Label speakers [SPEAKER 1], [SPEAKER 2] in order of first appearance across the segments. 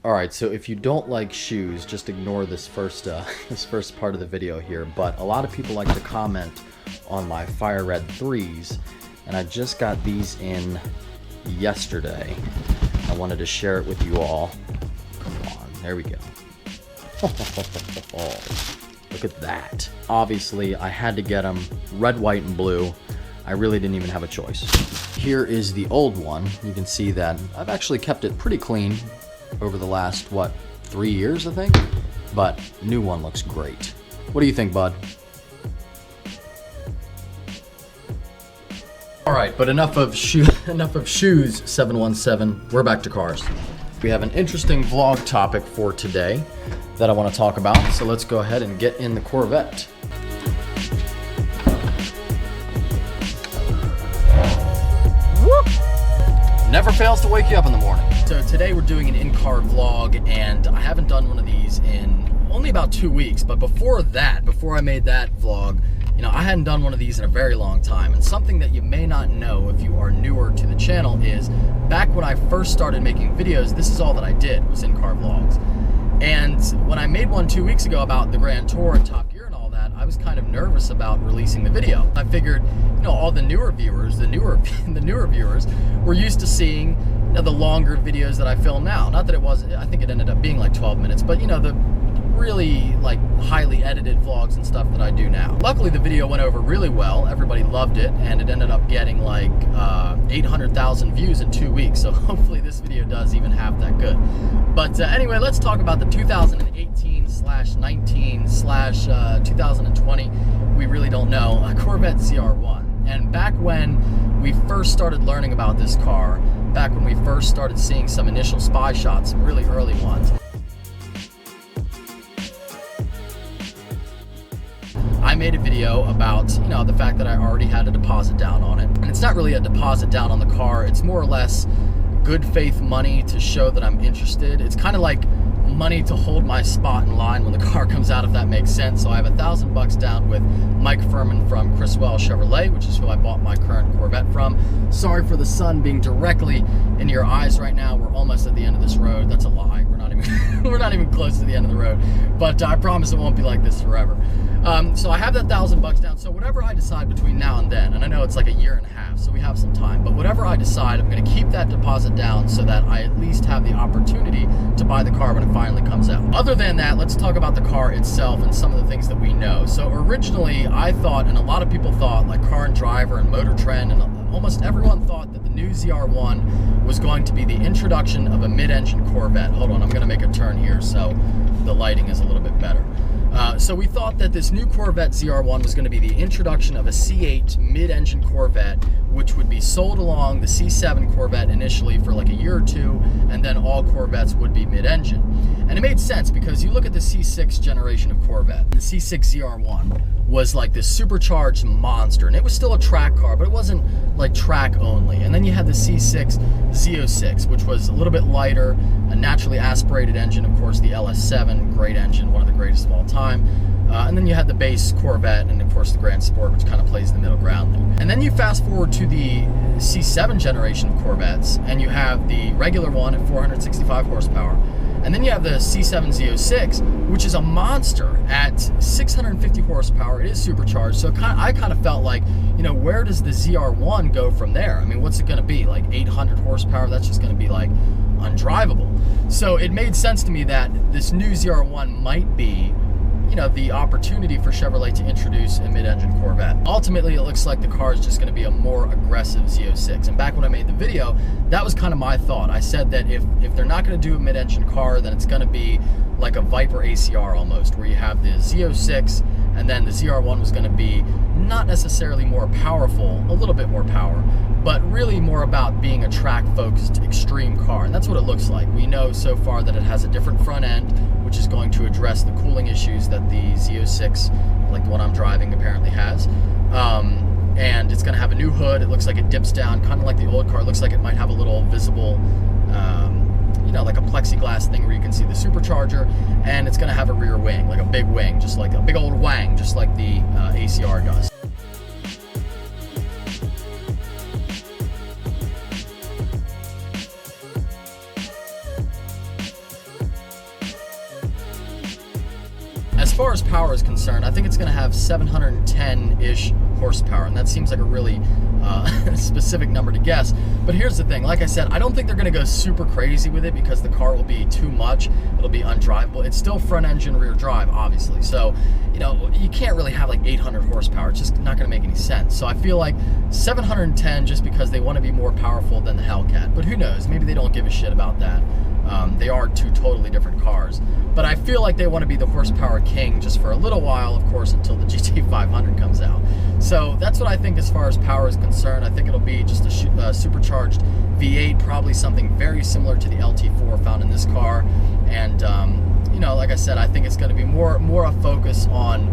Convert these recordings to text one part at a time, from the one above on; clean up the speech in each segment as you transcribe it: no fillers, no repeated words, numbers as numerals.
[SPEAKER 1] Alright, so if you don't like shoes, just ignore this first part of the video here, but a lot of people like to comment on my Fire Red 3s, and I just got these in yesterday. I wanted to share it with you all. Come on, there we go. Look at that. Obviously, I had to get them red, white, and blue. I really didn't even have a choice. Here is the old one. You can see that I've actually kept it pretty clean over the last, 3 years, I think? But new one looks great. What do you think, bud? All right, but enough of shoes, 717. We're back to cars. We have an interesting vlog topic for today that I want to talk about, so let's go ahead and get in the Corvette. Whoop! Never fails to wake you up in the morning. So today we're doing an in-car vlog, and I haven't done one of these in only about 2 weeks, but before I made that vlog, you know, I hadn't done one of these in a very long time. And something that you may not know if you are newer to the channel is, back when I first started making videos, this is all that I did, was in-car vlogs. And when I made one 2 weeks ago about the Grand Tour and Top Gear and all that, I was kind of nervous about releasing the video. I figured, you know, all the newer viewers, the newer viewers were used to seeing, you know, the longer videos that I film now. Not that it was, I think it ended up being like 12 minutes, but you know, the really like highly edited vlogs and stuff that I do now. Luckily the video went over really well, everybody loved it, and it ended up getting like 800,000 views in 2 weeks, so hopefully this video does even half that good. But anyway, let's talk about the 2018/19/2020, we really don't know, a Corvette ZR1. And back when we first started learning about this car, back when we first started seeing some initial spy shots, some really early ones, I made a video about, you know, the fact that I already had a deposit down on it. And it's not really a deposit down on the car, it's more or less good faith money to show that I'm interested. It's kind of like money to hold my spot in line when the car comes out, if that makes sense. So I have $1,000 down with Mike Furman from Criswell Chevrolet, which is who I bought my current Corvette from. Sorry for the sun being directly in your eyes right now. We're almost at the end of this road. That's a lie. We're not even we're not even close to the end of the road. But I promise it won't be like this forever. So I have that $1,000 down. So whatever I decide between now and then, and I know it's like a year and a half, so we have some time, but whatever I decide, I'm going to keep that deposit down so that I at least have the opportunity to buy the car when it finally comes out. Other than that, let's talk about the car itself and some of the things that we know. So originally I thought, and a lot of people thought, like Car and Driver and Motor Trend, and almost everyone thought that the new ZR1 was going to be the introduction of a mid-engine Corvette. Hold on, I'm going to make a turn here so the lighting is a little bit better. So we thought that this new Corvette ZR1 was going to be the introduction of a C8 mid-engine Corvette, which would be sold along the C7 Corvette initially for like a year or two, and then all Corvettes would be mid-engine. And it made sense because you look at the C6 generation of Corvette, the C6 ZR1 was like this supercharged monster, and it was still a track car, but it wasn't like track only. And then you had the C6 Z06, which was a little bit lighter, a naturally aspirated engine, of course the LS7, great engine, one of the greatest of all time. And then you had the base Corvette, and of course the Grand Sport, which kind of plays in the middle ground there. And then you fast forward to the C7 generation of Corvettes, and you have the regular one at 465 horsepower. And then you have the C7 Z06, which is a monster at 650 horsepower. It is supercharged, so I kind of felt like, you know, where does the ZR1 go from there? I mean, what's it going to be, like 800 horsepower? That's just going to be like undrivable. So it made sense to me that this new ZR1 might be, you know, the opportunity for Chevrolet to introduce a mid-engine Corvette. Ultimately, it looks like the car is just going to be a more aggressive Z06. And back when I made the video, that was kind of my thought. I said that if they're not going to do a mid-engine car, then it's going to be like a Viper ACR almost, where you have the Z06, and then the ZR1 was going to be not necessarily more powerful, a little bit more power, but really more about being a track-focused extreme car. And that's what it looks like. We know so far that it has a different front end, which is going to address the cooling issues that the Z06, like the one I'm driving, apparently has. And it's going to have a new hood. It looks like it dips down, kind of like the old car. It looks like it might have a little visible, you know, like a plexiglass thing where you can see the supercharger. And it's going to have a rear wing, like a big wing, just like a big old wang, just like the ACR does. as far as power is concerned, I think it's going to have 710-ish horsepower, and that seems like a really specific number to guess. But here's the thing, like I said, I don't think they're going to go super crazy with it because the car will be too much. It'll be undrivable. It's still front engine, rear drive, obviously. So, you know, you can't really have like 800 horsepower. It's just not going to make any sense. So I feel like 710 just because they want to be more powerful than the Hellcat. But who knows? Maybe they don't give a shit about that. They are two totally different cars. But I feel like they want to be the horsepower king just for a little while, of course, until the GT500 comes out. So that's what I think as far as power is concerned. I think it'll be just a supercharged V8, probably something very similar to the LT4 found in this car. And, you know, like I said, I think it's going to be more a focus on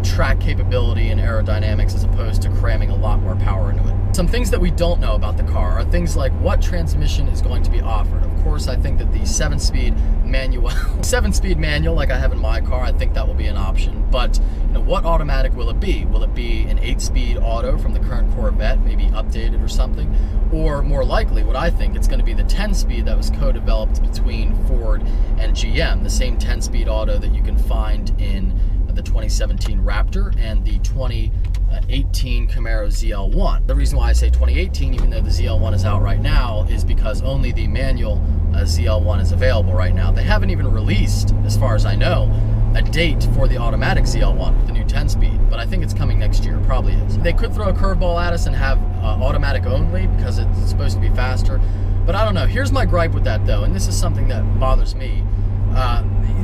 [SPEAKER 1] track capability and aerodynamics as opposed to cramming a lot more power into it. Some things that we don't know about the car are things like what transmission is going to be offered. Of course, I think that the 7-speed manual, 7-speed manual like I have in my car, I think that will be an option. But you know, what automatic will it be? Will it be an 8-speed auto from the current Corvette, maybe updated or something? Or more likely, what I think, it's going to be the 10-speed that was co-developed between Ford and GM, the same 10-speed auto that you can find in the 2017 Raptor and the 2018 Camaro ZL1. The reason why I say 2018, even though the ZL1 is out right now, is because only the manual ZL1 is available right now. They haven't even released, as far as I know, a date for the automatic ZL1, the new 10-speed, but I think it's coming next year, probably is. They could throw a curveball at us and have automatic only because it's supposed to be faster, but I don't know. Here's my gripe with that though, and this is something that bothers me.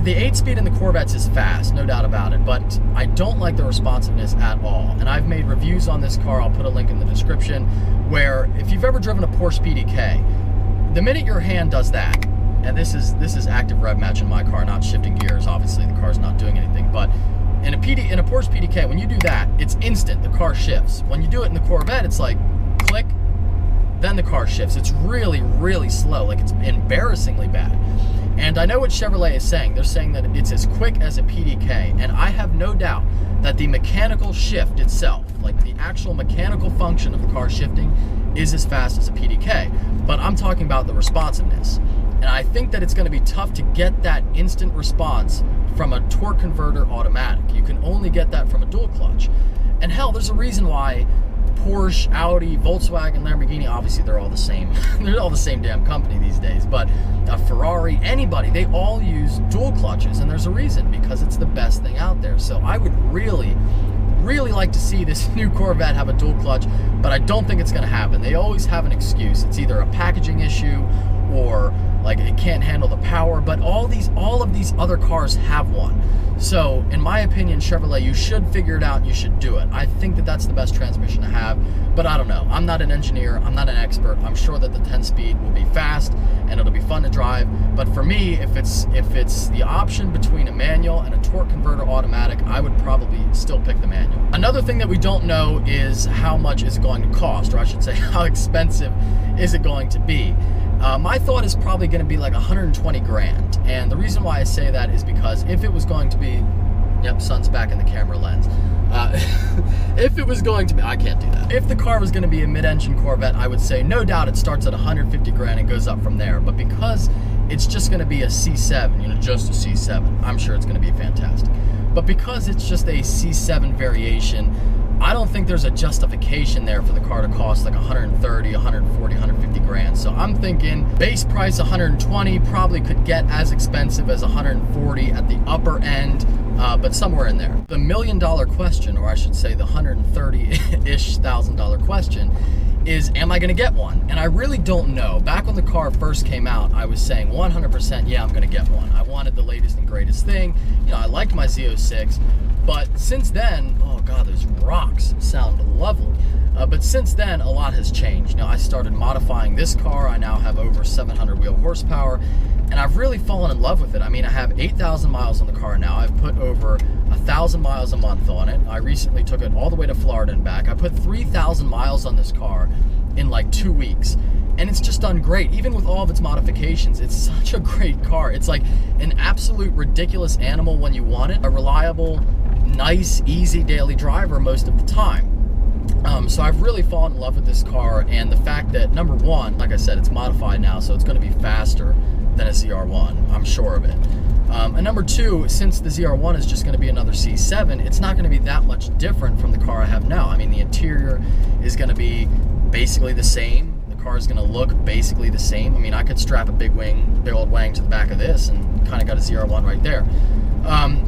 [SPEAKER 1] The 8-speed in the Corvettes is fast, no doubt about it, but I don't like the responsiveness at all. And I've made reviews on this car, I'll put a link in the description, where if you've ever driven a Porsche PDK, the minute your hand does that, and this is active rev match in my car, not shifting gears, obviously the car's not doing anything, but in a Porsche PDK, when you do that, it's instant, the car shifts. When you do it in the Corvette, it's like, click, then the car shifts. It's really, really slow, like it's embarrassingly bad. And I know what Chevrolet is saying. They're saying that it's as quick as a PDK, and I have no doubt that the mechanical shift itself, like the actual mechanical function of the car shifting, is as fast as a PDK. But I'm talking about the responsiveness. And I think that it's going to be tough to get that instant response from a torque converter automatic. You can only get that from a dual clutch. And hell, there's a reason why Porsche, Audi, Volkswagen, Lamborghini, obviously they're all the same. They're all the same damn company these days, but Ferrari, anybody, they all use dual clutches, and there's a reason, because it's the best thing out there. So I would really like to see this new Corvette have a dual clutch, but I don't think it's going to happen. They always have an excuse. It's either a packaging issue or like it can't handle the power, but all of these other cars have one. So in my opinion, Chevrolet, you should figure it out, you should do it. I think that that's the best transmission to have, but I don't know. I'm not an engineer, I'm not an expert. I'm sure that the 10-speed will be fast and it'll be fun to drive, but for me, if it's the option between a manual and a torque converter automatic, I would probably still pick the manual. Another thing that we don't know is how much is it going to cost, or I should say how expensive is it going to be. My thought is probably going to be like 120 grand, and the reason why I say that is because if it was going to be, yep, sun's back in the camera lens. If it was going to be, I can't do that. If the car was going to be a mid-engine Corvette, I would say no doubt it starts at 150 grand and goes up from there. But because it's just going to be a C7, you know, just a C7, I'm sure it's going to be fantastic. But because it's just a C7 variation, I don't think there's a justification there for the car to cost like 130, 140, 150 grand. So I'm thinking base price 120, probably could get as expensive as 140 at the upper end, but somewhere in there. The $1 million question, or I should say the $130-ish thousand question, is am I going to get one? And I really don't know. Back when the car first came out, I was saying 100% yeah, I'm going to get one. I wanted the latest and greatest thing. You know, I liked my Z06, but since then, oh god, those rocks sound lovely. But since then, a lot has changed. Now, I started modifying this car. I now have over 700 wheel horsepower, and I've really fallen in love with it. I mean, I have 8,000 miles on the car now. I've put over 1,000 miles a month on it. I recently took it all the way to Florida and back. I put 3,000 miles on this car in like 2 weeks, and it's just done great. Even with all of its modifications, it's such a great car. It's like an absolute ridiculous animal when you want it. A reliable, nice, easy daily driver most of the time. So I've really fallen in love with this car, and the fact that, number one, like I said, it's modified now, so it's going to be faster than a ZR1. I'm sure of it. And number two, since the ZR1 is just going to be another C7, it's not going to be that much different from the car I have now. I mean, the interior is going to be basically the same. The car is going to look basically the same. I mean, I could strap a big old wang to the back of this and kind of got a ZR1 right there.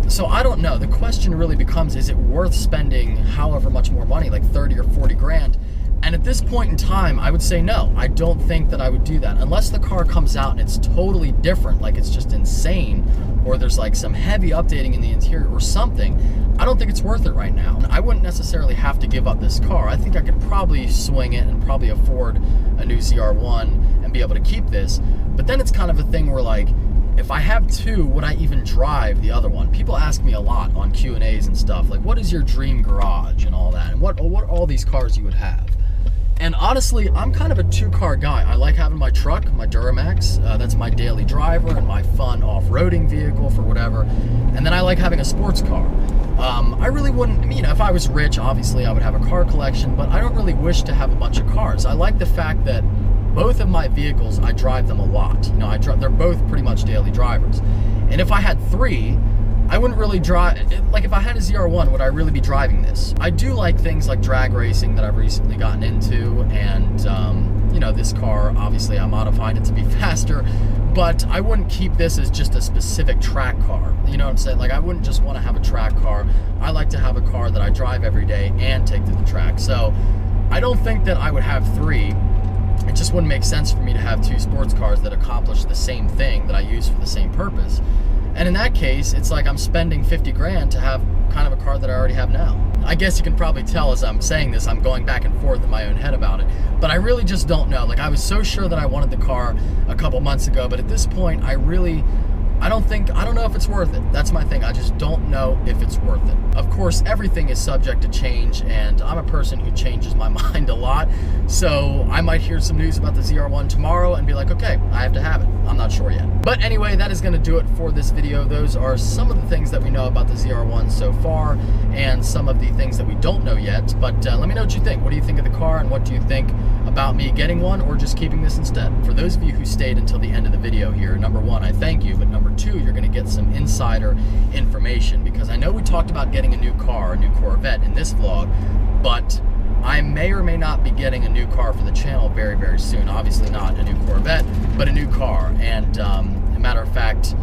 [SPEAKER 1] So I don't know. The question really becomes, is it worth spending however much more money, like 30 or 40 grand? And at this point in time, I would say no. I don't think that I would do that. Unless the car comes out and it's totally different, like it's just insane, or there's like some heavy updating in the interior or something, I don't think it's worth it right now. I wouldn't necessarily have to give up this car. I think I could probably swing it and probably afford a new ZR1 and be able to keep this. But then it's kind of a thing where, like, if I have two, would I even drive the other one? People ask me a lot on Q&As and stuff, like, what is your dream garage and all that, and what are all these cars you would have? And honestly, I'm kind of a two-car guy. I like having my truck, my Duramax. That's my daily driver and my fun off-roading vehicle for whatever. And then I like having a sports car. I really wouldn't, you know, if I was rich, obviously I would have a car collection, but I don't really wish to have a bunch of cars. I like the fact that both of my vehicles, I drive them a lot. You know, they're both pretty much daily drivers. And if I had three, I wouldn't really drive, like if I had a ZR1, would I really be driving this? I do like things like drag racing that I've recently gotten into, and you know, this car, obviously I modified it to be faster, but I wouldn't keep this as just a specific track car. You know what I'm saying? Like, I wouldn't just want to have a track car. I like to have a car that I drive every day and take to the track. So I don't think that I would have three. It just wouldn't make sense for me to have two sports cars that accomplish the same thing that I use for the same purpose. And in that case, it's like I'm spending 50 grand to have kind of a car that I already have now. I guess you can probably tell as I'm saying this, I'm going back and forth in my own head about it. But I really just don't know. Like, I was so sure that I wanted the car a couple months ago, but at this point, I don't know if it's worth it. That's my thing. I just don't know if it's worth it. Of course, everything is subject to change, and I'm a person who changes my mind a lot. So I might hear some news about the ZR1 tomorrow and be like, okay, I have to have it. I'm not sure yet. But anyway, that is going to do it for this video. Those are some of the things that we know about the ZR1 so far, and some of the things that we don't know yet. But let me know what you think. What do you think of the car, and what do you think about me getting one or just keeping this instead? For those of you who stayed until the end of the video here, number one, I thank you, but number two, you're going to get some insider information, because I know we talked about getting a new car, a new Corvette in this vlog, but I may or may not be getting a new car for the channel very, very soon. Obviously not a new Corvette, but a new car. And a matter of fact,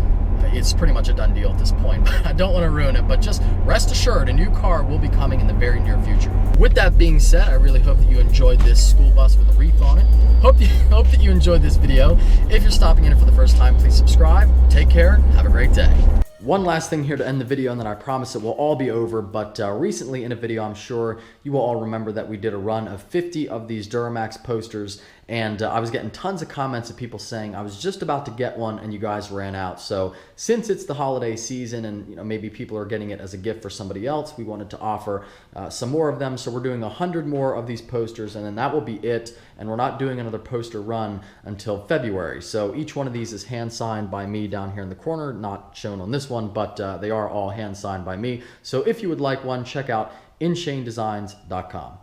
[SPEAKER 1] it's pretty much a done deal at this point. I don't want to ruin it, but just rest assured, a new car will be coming in the very near future. With that being said, I really hope that you enjoyed this school bus with a wreath on it. Hope that you enjoyed this video. If you're stopping in for the first time, please subscribe. Take care. Have a great day. One last thing here to end the video, and then I promise it will all be over, but recently in a video, I'm sure you will all remember that we did a run of 50 of these Duramax posters, and I was getting tons of comments of people saying I was just about to get one and you guys ran out. So since it's the holiday season and, you know, maybe people are getting it as a gift for somebody else, we wanted to offer some more of them. So we're doing 100 more of these posters, and then that will be it, and we're not doing another poster run until February. So each one of these is hand signed by me down here in the corner, not shown on this one, but they are all hand signed by me. So if you would like one, check out inshanedesigns.com.